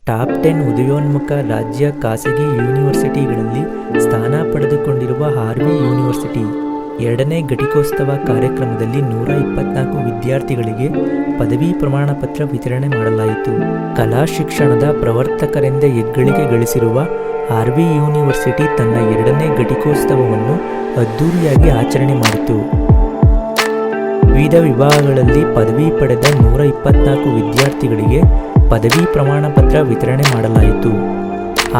Top 10 ಉದಯೋನ್ಮುಖ ರಾಜ್ಯ ಖಾಸಗಿ ಯೂನಿವರ್ಸಿಟಿಗಳಲ್ಲಿ ಸ್ಥಾನ ಪಡೆದುಕೊಂಡಿರುವ ಆರ್ವಿ ಯೂನಿವರ್ಸಿಟಿ ಎರಡನೇ ಘಟಿಕೋತ್ಸವ ಕಾರ್ಯಕ್ರಮದಲ್ಲಿ 124 ವಿದ್ಯಾರ್ಥಿಗಳಿಗೆ ಪದವಿ ಪ್ರಮಾಣ ಪತ್ರ ವಿತರಣೆ ಮಾಡಲಾಯಿತು. ಕಲಾ ಶಿಕ್ಷಣದ ಪ್ರವರ್ತಕರೆಂದ ಹೆಗ್ಗಳಿಕೆ ಗಳಿಸಿರುವ ಆರ್ವಿ ಯೂನಿವರ್ಸಿಟಿ ತನ್ನ ಎರಡನೇ ಘಟಿಕೋತ್ಸವವನ್ನು ಅದ್ದೂರಿಯಾಗಿ ಆಚರಣೆ ಮಾಡಿತು. ವಿವಿಧ ವಿಭಾಗಗಳಲ್ಲಿ ಪದವಿ ಪಡೆದ 124 ವಿದ್ಯಾರ್ಥಿಗಳಿಗೆ ಪದವಿ ಪ್ರಮಾಣ ಪತ್ರ ವಿತರಣೆ ಮಾಡಲಾಯಿತು.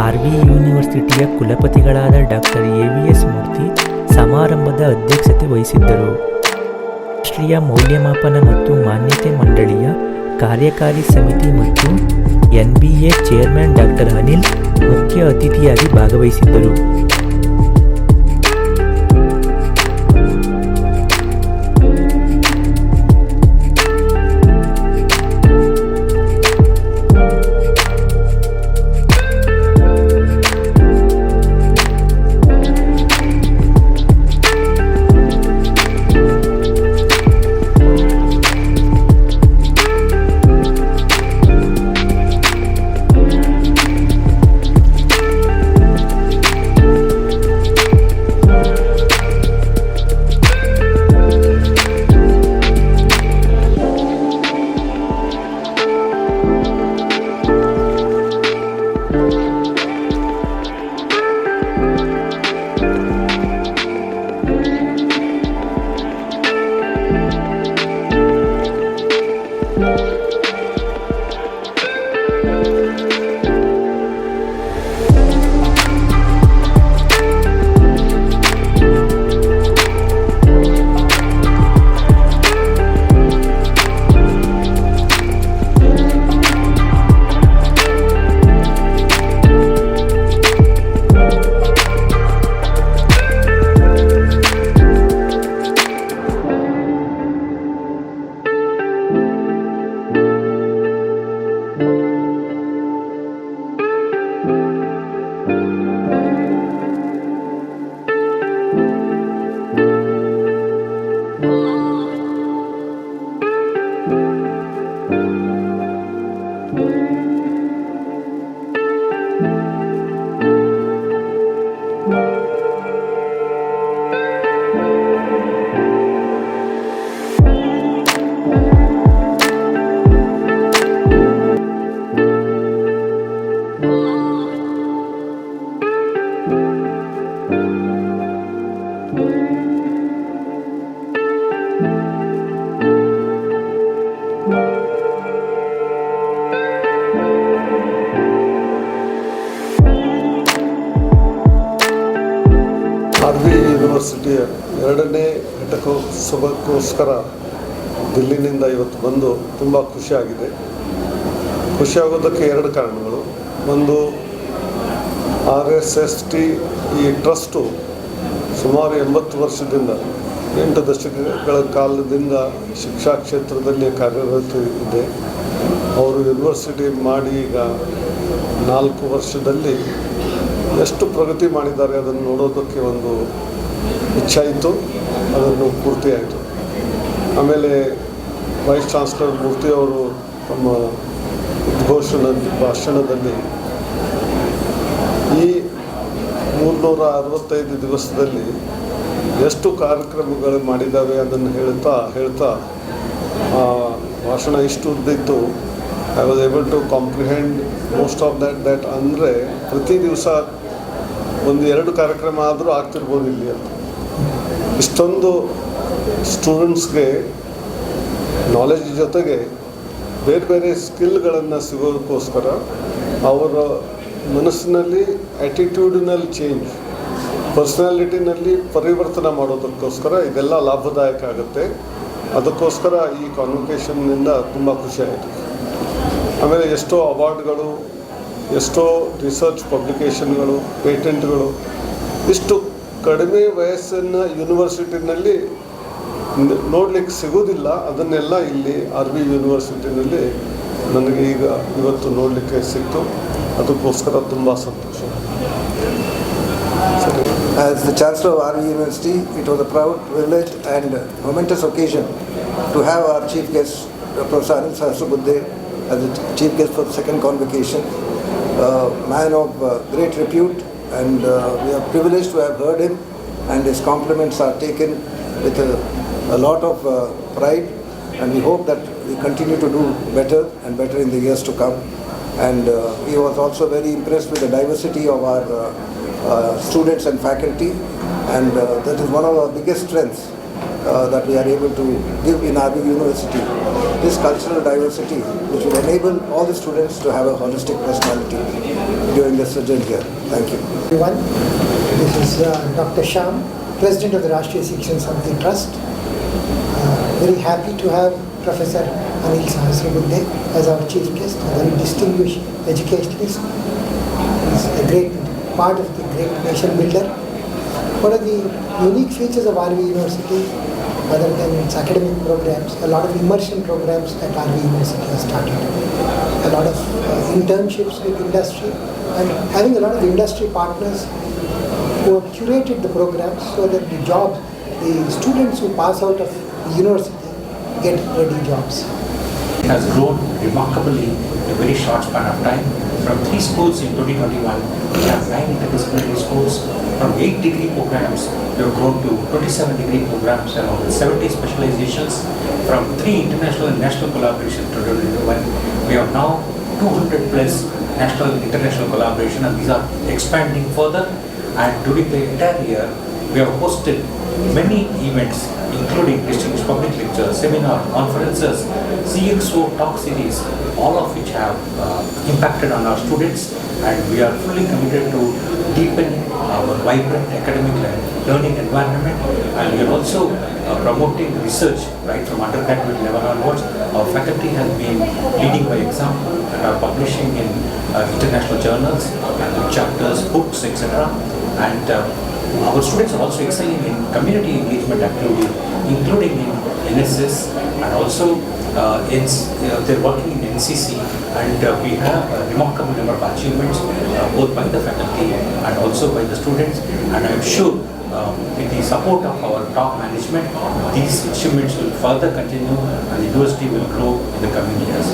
ಆರ್ವಿ ಯೂನಿವರ್ಸಿಟಿಯ ಕುಲಪತಿಗಳಾದ ಡಾಕ್ಟರ್ AVS ಮೂರ್ತಿ ಸಮಾರಂಭದ ಅಧ್ಯಕ್ಷತೆ ವಹಿಸಿದ್ದರು. ರಾಷ್ಟ್ರೀಯ ಮೌಲ್ಯಮಾಪನ ಮತ್ತು ಮಾನ್ಯತೆ ಮಂಡಳಿಯ ಕಾರ್ಯಕಾರಿ ಸಮಿತಿ ಮತ್ತು NBA ಚೇರ್ಮನ್ ಡಾಕ್ಟರ್ ಅನಿಲ್ ಮುಖ್ಯ ಅತಿಥಿಯಾಗಿ ಭಾಗವಹಿಸಿದ್ದರು. ಆರ್ವಿ ಯೂನಿವರ್ಸಿಟಿಯ ಎರಡನೇ ಘಟಿಕೋತ್ಸವಕ್ಕೋಸ್ಕರ ದಿಲ್ಲಿನಿಂದ ಇವತ್ತು ಬಂದು ತುಂಬ ಖುಷಿಯಾಗಿದೆ. ಖುಷಿಯಾಗೋದಕ್ಕೆ ಎರಡು ಕಾರಣಗಳು. ಒಂದು, RSST ಈ ಟ್ರಸ್ಟು ಸುಮಾರು 80 ವರ್ಷದಿಂದ 8 ದಶಕಗಳ ಕಾಲದಿಂದ ಶಿಕ್ಷಾ ಕ್ಷೇತ್ರದಲ್ಲಿ ಕಾರ್ಯರತ ಇದೆ. ಅವರು ಯೂನಿವರ್ಸಿಟಿ ಮಾಡಿ ಈಗ 4 ವರ್ಷದಲ್ಲಿ ಎಷ್ಟು ಪ್ರಗತಿ ಮಾಡಿದ್ದಾರೆ ಅದನ್ನು ನೋಡೋದಕ್ಕೆ ಒಂದು ಇಚ್ಛಾಯಿತು. ಅದನ್ನು ಪೂರ್ತಿಯಾಯಿತು. ಆಮೇಲೆ ವೈಸ್ ಚಾನ್ಸಲರ್ ಮೂರ್ತಿಯವರು ತಮ್ಮ ಭಾಷಣದಲ್ಲಿ ಈ 365 ದಿವಸದಲ್ಲಿ ಎಷ್ಟು ಕಾರ್ಯಕ್ರಮಗಳು ಮಾಡಿದ್ದಾವೆ ಅದನ್ನು ಹೇಳ್ತಾ ಭಾಷಣ ಇಷ್ಟು ಉದ್ದಿತ್ತು. I was able to comprehend most of that ಅಂದರೆ ಪ್ರತಿ ದಿವಸ 1-2 ಕಾರ್ಯಕ್ರಮ ಆದರೂ ಆಗ್ತಿರ್ಬೋದು ಇಲ್ಲಿ ಅಂತ. ಇಷ್ಟೊಂದು ಸ್ಟೂಡೆಂಟ್ಸ್ಗೆ ನಾಲೆಜ್ ಜೊತೆಗೆ ಬೇರೆ ಬೇರೆ ಸ್ಕಿಲ್ಗಳನ್ನು ಸಿಗೋದಕ್ಕೋಸ್ಕರ ಅವರ ಮನಸ್ಸಿನಲ್ಲಿ ಆ್ಯಟಿಟ್ಯೂಡಿನಲ್ ಚೇಂಜ್, ಪರ್ಸ್ನಾಲಿಟಿನಲ್ಲಿ ಪರಿವರ್ತನೆ ಮಾಡೋದಕ್ಕೋಸ್ಕರ ಇದೆಲ್ಲ ಲಾಭದಾಯಕ ಆಗುತ್ತೆ. ಅದಕ್ಕೋಸ್ಕರ ಈ ಕಾನ್ವೊಕೇಷನ್ನಿಂದ ತುಂಬ ಖುಷಿಯಾಯಿತು. ಆಮೇಲೆ ಎಷ್ಟೋ ಅವಾರ್ಡ್ಗಳು, ಎಷ್ಟೋ ರಿಸರ್ಚ್ ಪಬ್ಲಿಕೇಷನ್ಗಳು, ಪೇಟೆಂಟ್ಗಳು ಇಷ್ಟು ಕಡಿಮೆ ವಯಸ್ಸಿನ ಯೂನಿವರ್ಸಿಟಿನಲ್ಲಿ ನೋಡಲಿಕ್ಕೆ ಸಿಗೋದಿಲ್ಲ. ಅದನ್ನೆಲ್ಲ ಇಲ್ಲಿ ಆರ್ವಿ ಯೂನಿವರ್ಸಿಟಿನಲ್ಲಿ ನನಗೆ ಇವತ್ತು ನೋಡಲಿಕ್ಕೆ ಸಿಕ್ತು. ಅದಕ್ಕೋಸ್ಕರ ತುಂಬ ಸಂತೋಷ. As the Chancellor of RV University, it was a proud, privilege and momentous occasion to have our Chief Guest, Professor Anil Sahasrabudhe, as the Chief Guest for the second convocation. a man of great repute, and we are privileged to have heard him, and his compliments are taken with a lot of pride, and we hope that we continue to do better and better in the years to come. And he was also very impressed with the diversity of our students and faculty, and that is one of our biggest strengths that we are able to give in RV University, this cultural diversity which will enable all the students to have a holistic personality during their sojourn here. Thank you. Everyone, this is Dr. Sham, President of the Rashtriya Shikshan Samiti Trust. Very happy to have Professor Anil Sahasrabudhe as our chief guest, a very distinguished educationalist. He's a great part of the great nation builder. One of the unique features of RV University, other than its academic programs, a lot of immersion programs that RV University has started. A lot of internships with industry, and having a lot of industry partners who have curated the programs so that the students who pass out of the university get ready jobs. It has grown remarkably in a very short span of time. From 3 schools in 2021, we have 9 interdisciplinary schools. From 8 degree programs, we have grown to 27 degree programs and over 70 specializations. From 3 international and national collaborations to 2021, we have now 200 plus national and international collaboration, and these are expanding further. And during the entire year, we have hosted many events, including distinguished public lectures, seminars, conferences, CXO talk series, all of which have impacted on our students, and we are fully committed to deepen our vibrant academic learning environment, and we are also promoting research right from undergraduate level onwards. Our faculty has been leading by example and are publishing in international journals and chapters, books, etc. And our students are also excelling in community engagement activity, including in NSS, and also they're working in NCC, and we have a remarkable number of achievements both by the faculty and also by the students, and I'm sure with the support of our top management, these achievements will further continue and the university will grow in the coming years.